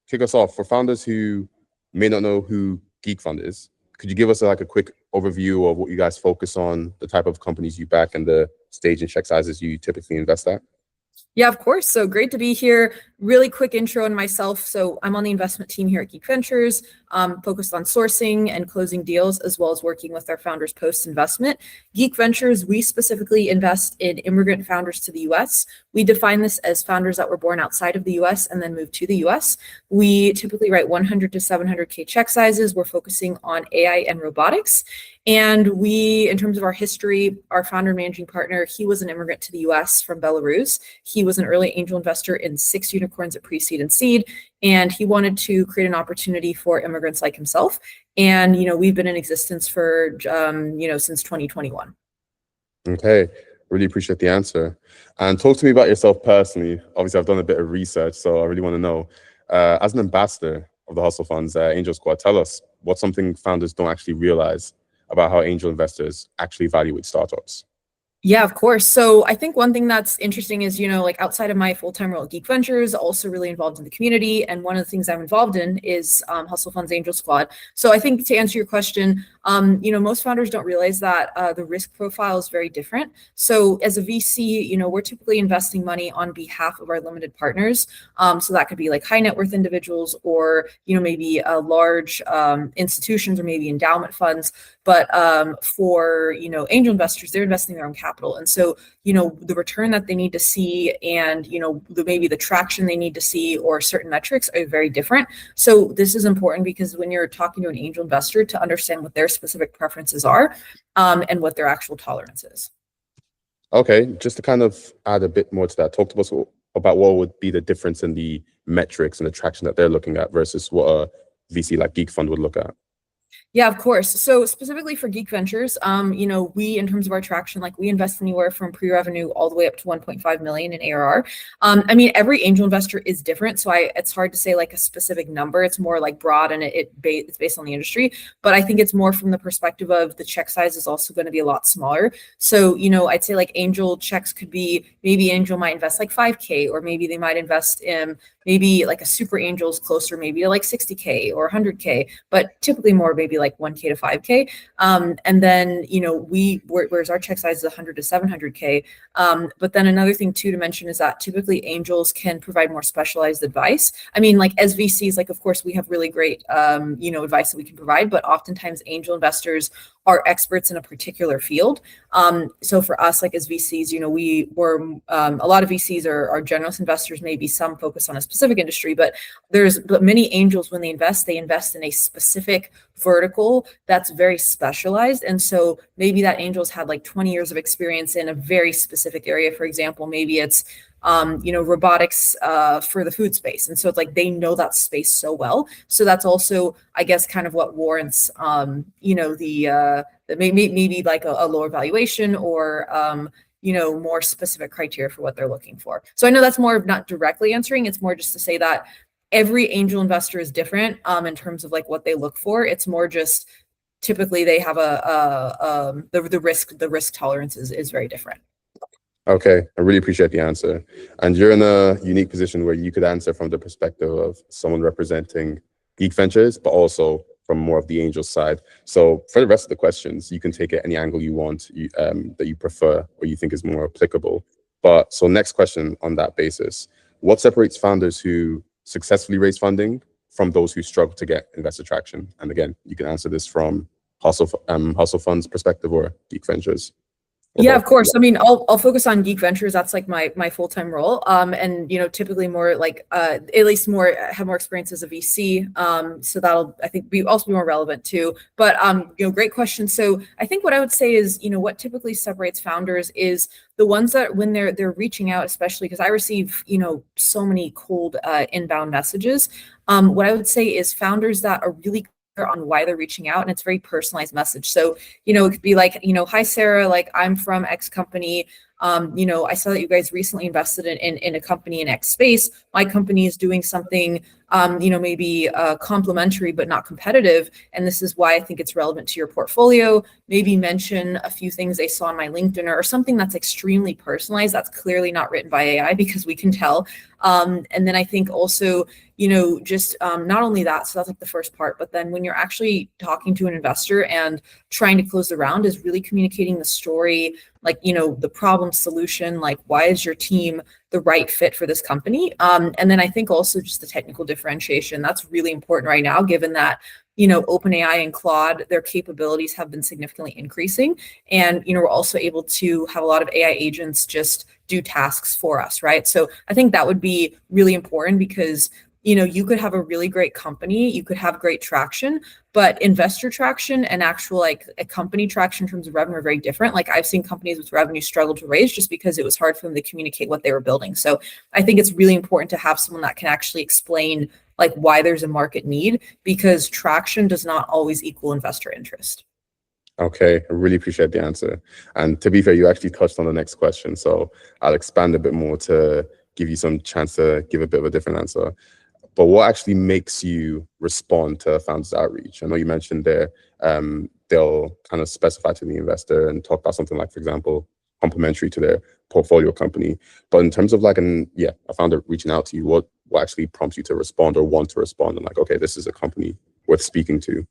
kick us off, for founders who may not know who Geek Fund is, could you give us like a quick overview of what you guys focus on, the type of companies you back, and the stage and check sizes you typically invest at? Yeah, of course. So great to be here. Really quick intro on myself. So I'm on the investment team here at Geek Ventures, focused on sourcing and closing deals, as well as working with our founders post-investment. Geek Ventures, we specifically invest in immigrant founders to the US. We define this as founders that were born outside of the US and then moved to the US. We typically write 100 to 700K check sizes. We're focusing on AI and robotics. And we, in terms of our history, our founder and managing partner, he was an immigrant to the US from Belarus. He was an early angel investor in 6 unicorns at pre-seed and seed, and he wanted to create an opportunity for immigrants like himself. And, we've been in existence for, since 2021. Okay, really appreciate the answer. And talk to me about yourself personally. Obviously, I've done a bit of research, so I really want to know, as an ambassador of the Hustle Fund's Angel Squad, tell us what's something founders don't actually realize about how angel investors actually evaluate startups. Yeah, of course. So I think one thing that's interesting is, outside of my full-time role at Geek Ventures, also really involved in the community. And one of the things I'm involved in is Hustle Fund's Angel Squad. So I think to answer your question, most founders don't realize that the risk profile is very different. So as a VC, we're typically investing money on behalf of our limited partners. So that could be like high net worth individuals or, maybe large institutions or maybe endowment funds. But for, angel investors, they're investing their own capital. And so, the return that they need to see and, maybe the traction they need to see or certain metrics are very different. So this is important because when you're talking to an angel investor, to understand what their specific preferences are and what their actual tolerance is. Okay, just to kind of add a bit more to that, talk to us about what would be the difference in the metrics and the traction that they're looking at versus what a VC like Geek Fund would look at. Yeah, of course. So specifically for Geek Ventures, we, in terms of our traction, we invest anywhere from pre-revenue all the way up to 1.5 million in ARR. Every angel investor is different. So it's hard to say a specific number. It's more broad and it's based on the industry. But I think it's more from the perspective of the check size is also going to be a lot smaller. So, I'd say angel checks could be, maybe angel might invest 5K, or maybe they might invest in maybe a super angel is closer maybe to 60K or 100K, but typically more maybe 1K to 5K. And then, whereas our check size is 100 to 700K. But then another thing too to mention is that typically angels can provide more specialized advice. As VCs, of course we have really great, advice that we can provide, but oftentimes angel investors are experts in a particular field. So for us, as VCs, a lot of VCs are generalist investors, maybe some focus on a specific industry, but many angels, when they invest in a specific vertical that's very specialized. And so maybe that angel's had 20 years of experience in a very specific area. For example, maybe it's robotics for the food space. And so it's they know that space so well. So that's also, I guess, kind of what warrants, maybe a lower valuation or, more specific criteria for what they're looking for. So I know that's more of not directly answering. It's more just to say that every angel investor is different in terms of what they look for. It's more just typically they have the risk tolerance is very different. Okay, I really appreciate the answer. And you're in a unique position where you could answer from the perspective of someone representing Geek Ventures, but also from more of the angel side. So for the rest of the questions, you can take it any angle you want, that you prefer or you think is more applicable. But so next question on that basis, what separates founders who successfully raise funding from those who struggle to get investor traction? And again, you can answer this from Hustle Fund's perspective or Geek Ventures. Yeah, of course. I'll focus on Geek Ventures. That's my full-time role. And typically more at least have more experience as a VC. So that'll, I think, be more relevant too. But great question. So I think what I would say is, what typically separates founders is the ones that when they're reaching out, especially because I receive, so many cold inbound messages. What I would say is founders that are really on why they're reaching out, and it's a very personalized message. So, it could be hi, Sarah, I'm from X company. I saw that you guys recently invested in a company in X space. My company is doing something maybe complementary but not competitive. And this is why I think it's relevant to your portfolio. Maybe mention a few things they saw on my LinkedIn or something that's extremely personalized. That's clearly not written by AI because we can tell. And then I think also, just not only that, so that's like the first part, but then when you're actually talking to an investor and trying to close the round is really communicating the story, like, the problem solution, like why is your team the right fit for this company? And then I think also just the technical differentiation, that's really important right now, given that, OpenAI and Claude, their capabilities have been significantly increasing. And, we're also able to have a lot of AI agents just do tasks for us, right? So I think that would be really important because you could have a really great company, you could have great traction, but investor traction and actual like a company traction in terms of revenue are very different. Like I've seen companies with revenue struggle to raise just because it was hard for them to communicate what they were building. So I think it's really important to have someone that can actually explain like why there's a market need, because traction does not always equal investor interest. Okay, I really appreciate the answer. And to be fair, you actually touched on the next question, so I'll expand a bit more to give you some chance to give a bit of a different answer. But what actually makes you respond to founders outreach? I know you mentioned there they'll kind of specify to the investor and talk about something like, for example, complementary to their portfolio company. But in terms of like a founder reaching out to you, what actually prompts you to respond or want to respond and like, okay, this is a company worth speaking to?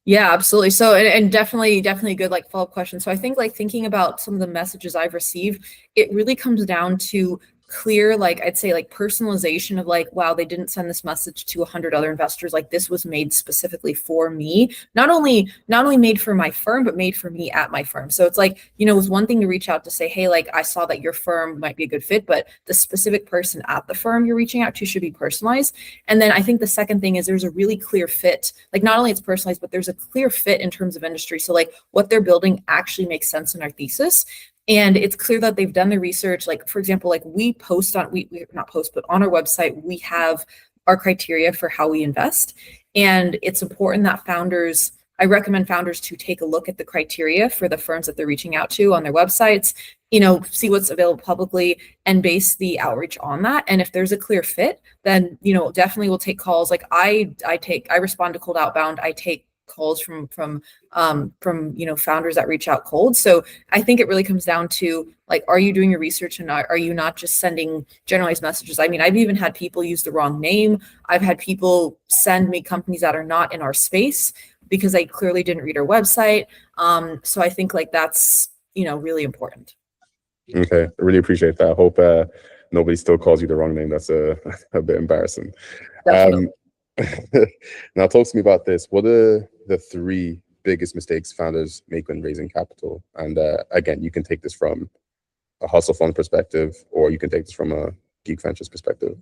Yeah, absolutely. So, and definitely good like follow-up question. So I think like thinking about some of the messages I've received, it really comes down to clear, like I'd say like personalization of like, wow, they didn't send this message to 100 other investors. Like this was made specifically for me, not only made for my firm, but made for me at my firm. So it's like, it was one thing to reach out to say, hey, like I saw that your firm might be a good fit, but the specific person at the firm you're reaching out to should be personalized. And then I think the second thing is there's a really clear fit. Like not only it's personalized, but there's a clear fit in terms of industry. So like what they're building actually makes sense in our thesis. And it's clear that they've done the research. Like, for example, like we post on, we not post, but on our website, we have our criteria for how we invest. And it's important that I recommend founders to take a look at the criteria for the firms that they're reaching out to on their websites, see what's available publicly and base the outreach on that. And if there's a clear fit, then, definitely we'll take calls. Like I respond to cold outbound. I take calls from founders that reach out cold. So I think it really comes down to like, are you doing your research and are you not just sending generalized messages? I mean, I've even had people use the wrong name. I've had people send me companies that are not in our space because they clearly didn't read our website. So I think like that's really important. Okay, I really appreciate that. I hope nobody still calls you the wrong name. That's a bit embarrassing. Definitely. Now talk to me about this. What are the 3 biggest mistakes founders make when raising capital? And again, you can take this from a hustle fund perspective, or you can take this from a Geek Ventures perspective.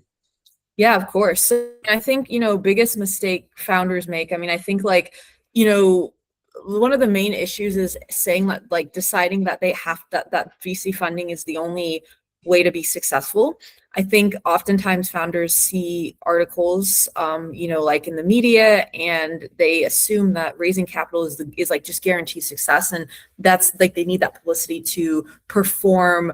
Yeah, of course. So I think, biggest mistake founders make. I mean, I think like, one of the main issues is saying that like deciding that they have that VC funding is the only way to be successful. I think oftentimes founders see articles, like in the media, and they assume that raising capital is like just guaranteed success, and that's like they need that publicity to perform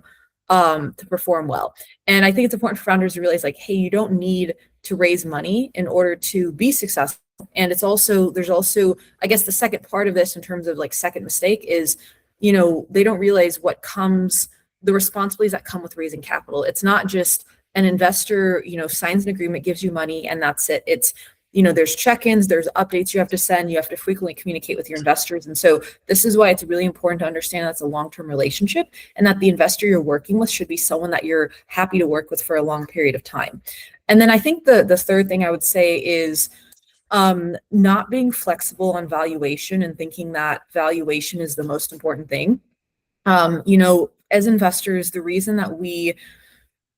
well. And I think it's important for founders to realize like, hey, you don't need to raise money in order to be successful. And there's also, I guess the second part of this in terms of like second mistake is, they don't realize the responsibilities that come with raising capital. It's not just an investor, signs an agreement, gives you money, and that's it. It's, there's check-ins, there's updates you have to send, you have to frequently communicate with your investors. And so this is why it's really important to understand that's a long-term relationship and that the investor you're working with should be someone that you're happy to work with for a long period of time. And then I think the third thing I would say is not being flexible on valuation and thinking that valuation is the most important thing. As investors, the reason that we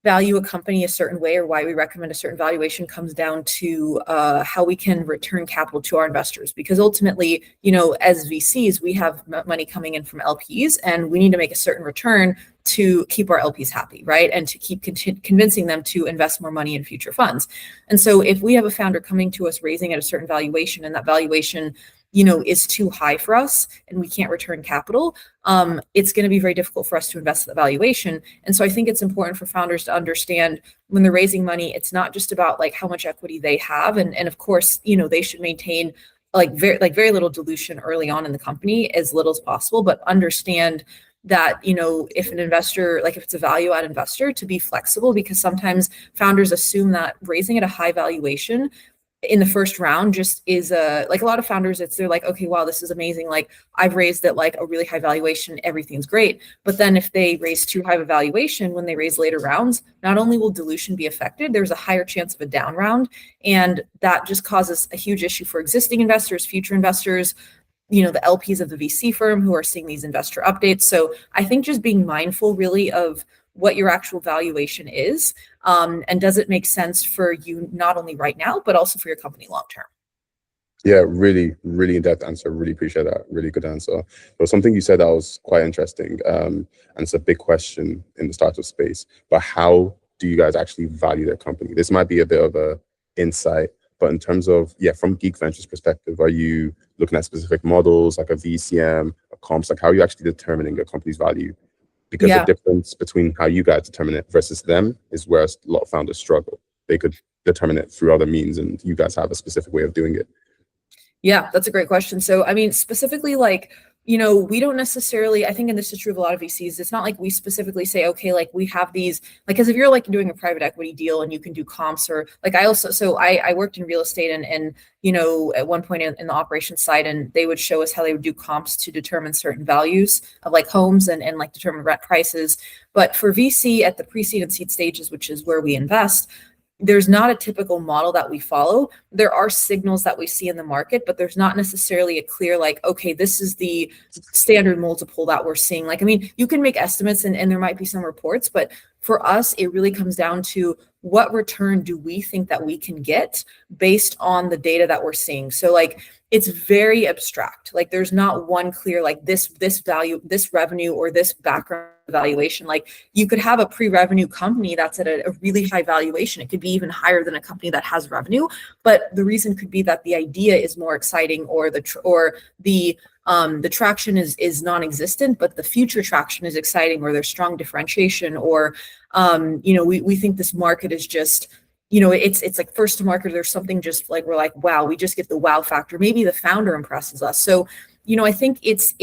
value a company a certain way or why we recommend a certain valuation comes down to how we can return capital to our investors. Because ultimately, as VCs, we have money coming in from LPs and we need to make a certain return to keep our LPs happy, right? And to keep convincing them to invest more money in future funds. And so if we have a founder coming to us raising at a certain valuation and that valuation is too high for us and we can't return capital, it's going to be very difficult for us to invest at the valuation. And so I think it's important for founders to understand when they're raising money, it's not just about like how much equity they have. And of course, they should maintain very little dilution early on in the company, as little as possible, but understand that, if an investor, like if it's a value add investor, to be flexible, because sometimes founders assume that raising at a high valuation in the first round just is like a lot of founders, they're like, okay, wow, this is amazing. Like I've raised at like a really high valuation, everything's great. But then if they raise too high of a valuation, when they raise later rounds, not only will dilution be affected, there's a higher chance of a down round. And that just causes a huge issue for existing investors, future investors, the LPs of the VC firm who are seeing these investor updates. So I think just being mindful really of what your actual valuation is, and does it make sense for you not only right now, but also for your company long term? Yeah, really, really in-depth answer. Really appreciate that. Really good answer. There was something you said that was quite interesting, and it's a big question in the startup space. But how do you guys actually value their company? This might be a bit of a insight, but in terms of, from Geek Ventures perspective, are you looking at specific models like a VCM, a comps? Like how are you actually determining a company's value? Because the difference between how you guys determine it versus them is where a lot of founders struggle. They could determine it through other means, and you guys have a specific way of doing it. Yeah, that's a great question. So, I mean, specifically, like, we don't necessarily, I think, and this is true of a lot of VCs, it's not like we specifically say, okay, like we have these, like, because if you're like doing a private equity deal and you can do comps, or like I worked in real estate and at one point in the operations side, and they would show us how they would do comps to determine certain values of like homes and like determine rent prices. But for VC at the pre-seed and seed stages, which is where we invest, there's not a typical model that we follow. There are signals that we see in the market, but there's not necessarily a clear, like, okay, this is the standard multiple that we're seeing. Like, I mean, you can make estimates and there might be some reports, but for us, it really comes down to what return do we think that we can get based on the data that we're seeing. So like, it's very abstract. Like there's not one clear, like this value, this revenue, or this background valuation. Like you could have a pre-revenue company that's at a really high valuation. It could be even higher than a company that has revenue, but the reason could be that the idea is more exciting, or the traction is non-existent, but the future traction is exciting, or there's strong differentiation, or we think this market is just, it's like first to market. There's something just like, we're like, wow, we just get the wow factor. Maybe the founder impresses us. So, I think it's,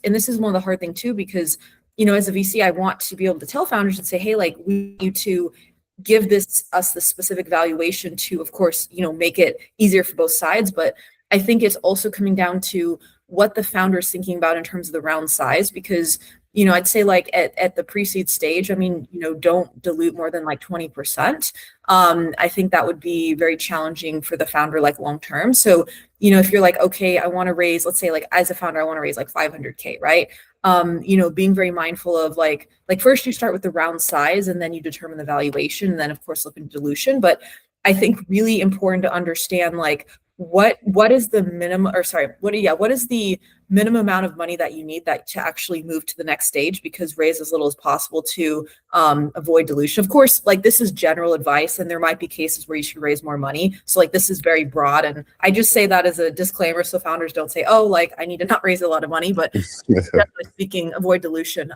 and this is one of the hard thing too, because, as a VC, I want to be able to tell founders and say, hey, like we need you to give us the specific valuation to, of course, make it easier for both sides. But I think it's also coming down to what the founder is thinking about in terms of the round size, because I'd say like at the pre-seed stage, I mean, don't dilute more than like 20%. I think that would be very challenging for the founder, like long term. So, if you're like, okay, I want to raise, let's say like as a founder, I want to raise like 500K, right? Being very mindful of like first you start with the round size and then you determine the valuation, and then of course look into dilution. But I think really important to understand like what is the minimum, or sorry, what is the minimum amount of money that you need that to actually move to the next stage, because raise as little as possible to avoid dilution. Of course, like this is general advice, and there might be cases where you should raise more money. So like this is very broad, and I just say that as a disclaimer so founders don't say, oh, like I need to not raise a lot of money, but generally speaking, avoid dilution.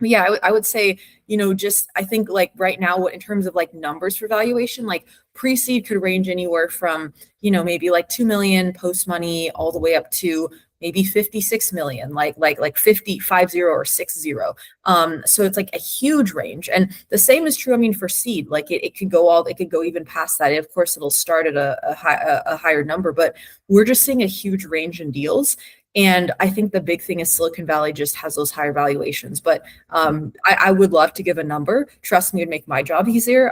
Yeah, I would say, just I think like right now, in terms of like numbers for valuation, like pre-seed could range anywhere from, maybe like 2 million post money all the way up to maybe 56 million, like 50 or 60. So it's like a huge range. And the same is true, I mean, for seed, like it could go even past that. Of course, it'll start at a higher number, but we're just seeing a huge range in deals. And I think the big thing is Silicon Valley just has those higher valuations. But I would love to give a number. Trust me, it'd make my job easier.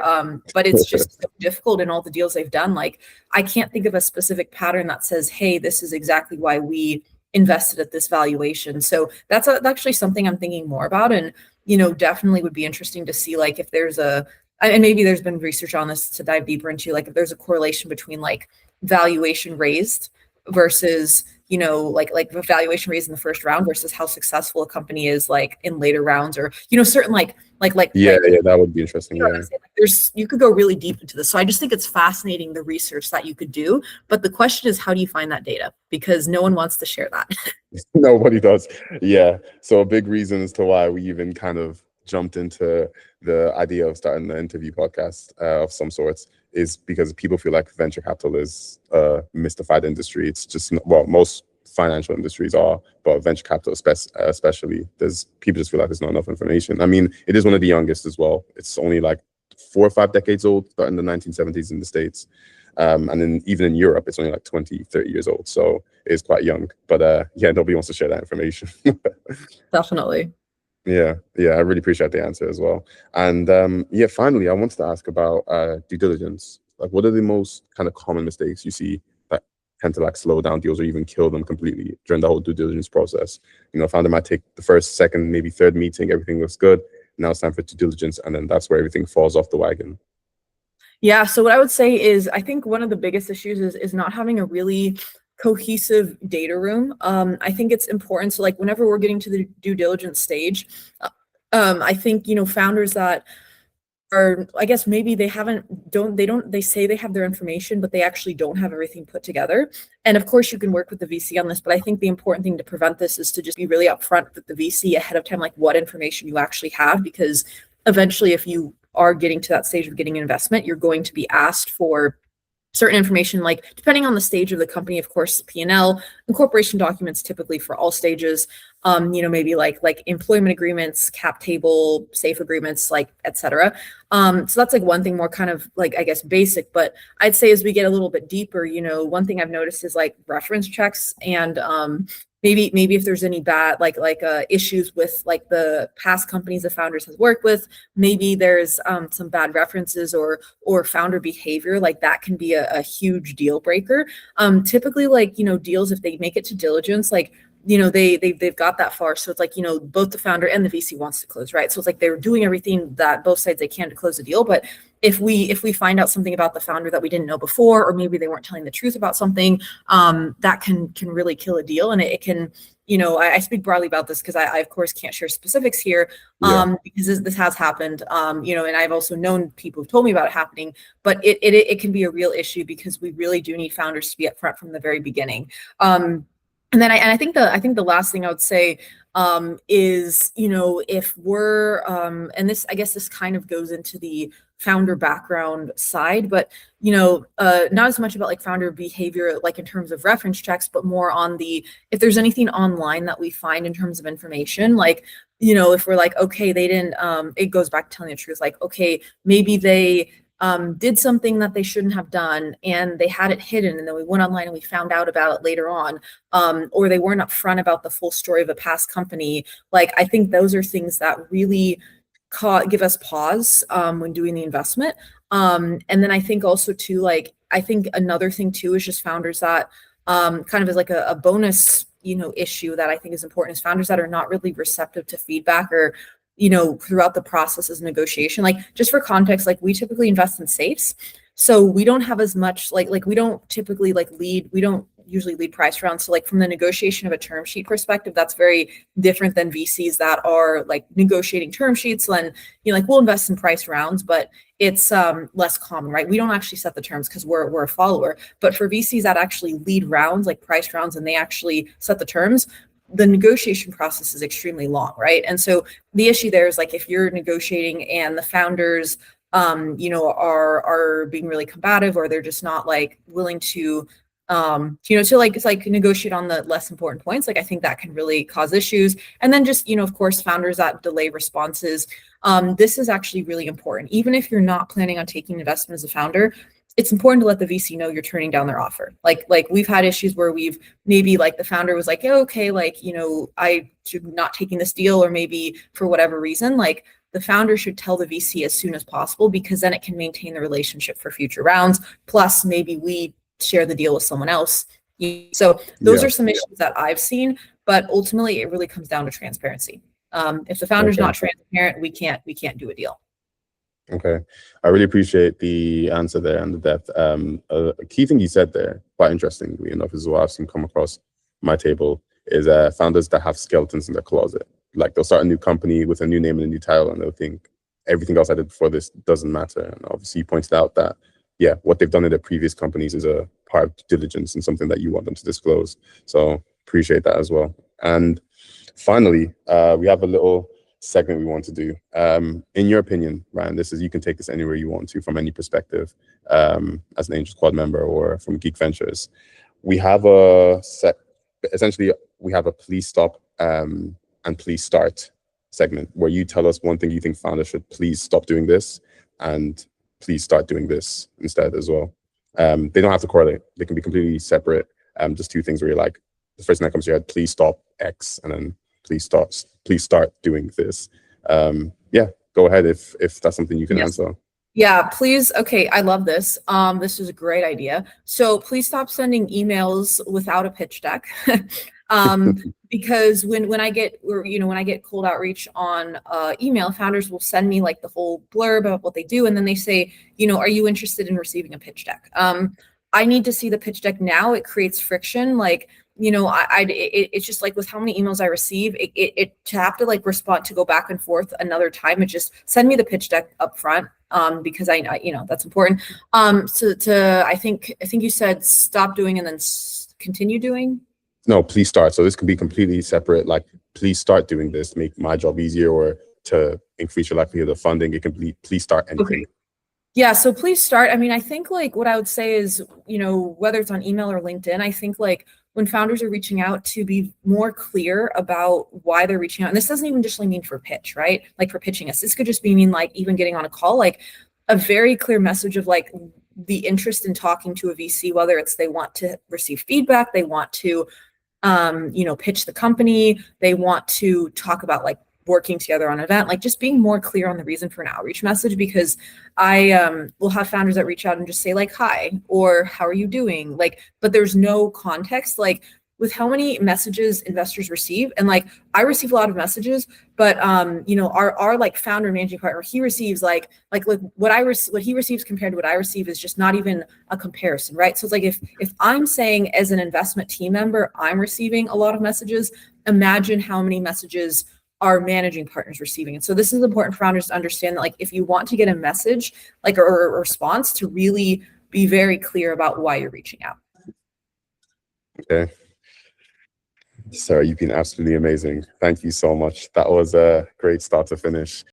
But it's just so difficult in all the deals they've done. Like I can't think of a specific pattern that says, hey, this is exactly why we invested at this valuation. So that's actually something I'm thinking more about. And, definitely would be interesting to see like if there's and maybe there's been research on this to dive deeper into, like if there's a correlation between like valuation raised versus like valuation raised in the first round versus how successful a company is like in later rounds, or certain like that would be interesting. you could go really deep into this. So I just think it's fascinating, the research that you could do. But the question is, how do you find that data? Because no one wants to share that. Nobody does. Yeah. So a big reason as to why we even kind of jumped into the idea of starting an interview podcast of some sorts is because people feel like venture capital is a mystified industry. It's just, well, most financial industries are, but venture capital especially, there's people just feel like there's not enough information. I mean, it is one of the youngest as well. It's only like 4 or 5 decades old, started in the 1970s in the States. And then even in Europe, it's only like 20, 30 years old. So it is quite young. But yeah, nobody wants to share that information. Definitely. Yeah, I really appreciate the answer as well. And yeah, finally, I wanted to ask about due diligence. Like, what are the most kind of common mistakes you see that tend to like slow down deals or even kill them completely during the whole due diligence process? You know, a founder might take the first, second, maybe third meeting, everything looks good. Now it's time for due diligence, and then that's where everything falls off the wagon. Yeah. So what I would say is, I think one of the biggest issues is not having a really cohesive data room. I think it's important. So like whenever we're getting to the due diligence stage, I think, founders that are, I guess maybe they say they have their information, but they actually don't have everything put together. And of course you can work with the VC on this, but I think the important thing to prevent this is to just be really upfront with the VC ahead of time, like what information you actually have, because eventually if you are getting to that stage of getting an investment, you're going to be asked for certain information, like depending on the stage of the company, of course, P&L, incorporation documents typically for all stages, maybe like employment agreements, cap table, safe agreements, like etc. So that's like one thing more kind of like, I guess, basic. But I'd say as we get a little bit deeper, one thing I've noticed is like reference checks and maybe if there's any bad issues with like the past companies the founders has worked with, maybe there's some bad references or founder behavior, like that can be a huge deal breaker. Typically, like deals, if they make it to diligence, like they've got that far, so it's like both the founder and the VC wants to close, right? So it's like they're doing everything that both sides they can to close the deal. But if we find out something about the founder that we didn't know before, or maybe they weren't telling the truth about something, that can really kill a deal. And it can, I speak broadly about this because I of course can't share specifics here, because this has happened, and I've also known people who've told me about it happening. But it can be a real issue because we really do need founders to be upfront from the very beginning. And then I think the last thing I would say is, if we're and this, I guess this kind of goes into the founder background side, but not as much about like founder behavior like in terms of reference checks, but more on the, if there's anything online that we find in terms of information, like if we're like, okay, they didn't it goes back to telling the truth, like, okay, maybe they did something that they shouldn't have done and they had it hidden, and then we went online and we found out about it later on, or they weren't upfront about the full story of a past company. Like, I think those are things that really give us pause when doing the investment. And then I think also too, like, I think another thing too is just founders that kind of is like a bonus issue that I think is important, is founders that are not really receptive to feedback or throughout the process as negotiation. Like, just for context, like we typically invest in safes. So we don't have as much like we don't typically we don't usually lead price rounds. So like from the negotiation of a term sheet perspective, that's very different than VCs that are like negotiating term sheets. Then like we'll invest in price rounds, but it's less common, right? We don't actually set the terms because we're a follower. But for VCs that actually lead rounds, like price rounds, and they actually set the terms, the negotiation process is extremely long, right? And so the issue there is like if you're negotiating and the founders, are being really combative, or they're just not like willing to, to like it's like negotiate on the less important points. Like I think that can really cause issues. And then just of course, founders that delay responses. This is actually really important. Even if you're not planning on taking investment as a founder, it's important to let the VC know you're turning down their offer. Like we've had issues where we've maybe like the founder was like, oh, okay, like, I should not taking this deal, or maybe for whatever reason, like the founder should tell the VC as soon as possible, because then it can maintain the relationship for future rounds. Plus maybe we share the deal with someone else. So those are some issues that I've seen, but ultimately it really comes down to transparency. If the founder's not transparent, we can't do a deal. Okay. I really appreciate the answer there and the depth. A key thing you said there, quite interestingly enough, is what I've seen come across my table, is founders that have skeletons in their closet. Like they'll start a new company with a new name and a new title, and they'll think everything else I did before this doesn't matter. And obviously you pointed out that, yeah, what they've done in their previous companies is a part of due diligence and something that you want them to disclose. So appreciate that as well. And finally, we have a little segment we want to do. In your opinion, Ryan, you can take this anywhere you want to from any perspective, as an Angel Squad member or from Geek Ventures. We have essentially we have a please stop and please start segment where you tell us one thing you think founders should please stop doing this and please start doing this instead as well. They don't have to correlate. They can be completely separate. Just two things where you're like, the first thing that comes to your head, please stop X, and then please start doing this. Yeah, go ahead if that's something you can answer. Yeah, please. Okay, I love this. This is a great idea. So please stop sending emails without a pitch deck. Because when I get, when I get cold outreach on email, founders will send me like the whole blurb about what they do, and then they say, are you interested in receiving a pitch deck? I need to see the pitch deck now. It creates friction. Like, it's just like with how many emails I receive, it to have to like respond to go back and forth another time. It just send me the pitch deck up front. Because I that's important. I think you said stop doing and then continue doing. No, please start. So this can be completely separate. Like, please start doing this to make my job easier or to increase your likelihood of funding. It can be please start anything. Okay. Yeah, so please start. I mean, I think like what I would say is, whether it's on email or LinkedIn, I think like when founders are reaching out, to be more clear about why they're reaching out. And this doesn't even just mean for pitch, right? Like for pitching us. This could just mean like even getting on a call, like a very clear message of like the interest in talking to a VC, whether it's they want to receive feedback, they want to pitch the company, they want to talk about like working together on an event, like just being more clear on the reason for an outreach message. Because I will have founders that reach out and just say like, hi, or how are you doing? Like, but there's no context, like with how many messages investors receive. And like, I receive a lot of messages, but our like founder and managing partner, he receives like what he receives compared to what I receive is just not even a comparison, right? So it's like, if I'm saying as an investment team member, I'm receiving a lot of messages, imagine how many messages our managing partners receiving. And so this is important for founders to understand that like, if you want to get a message, like or a response, to really be very clear about why you're reaching out. Okay. Sarah, you've been absolutely amazing. Thank you so much. That was a great start to finish.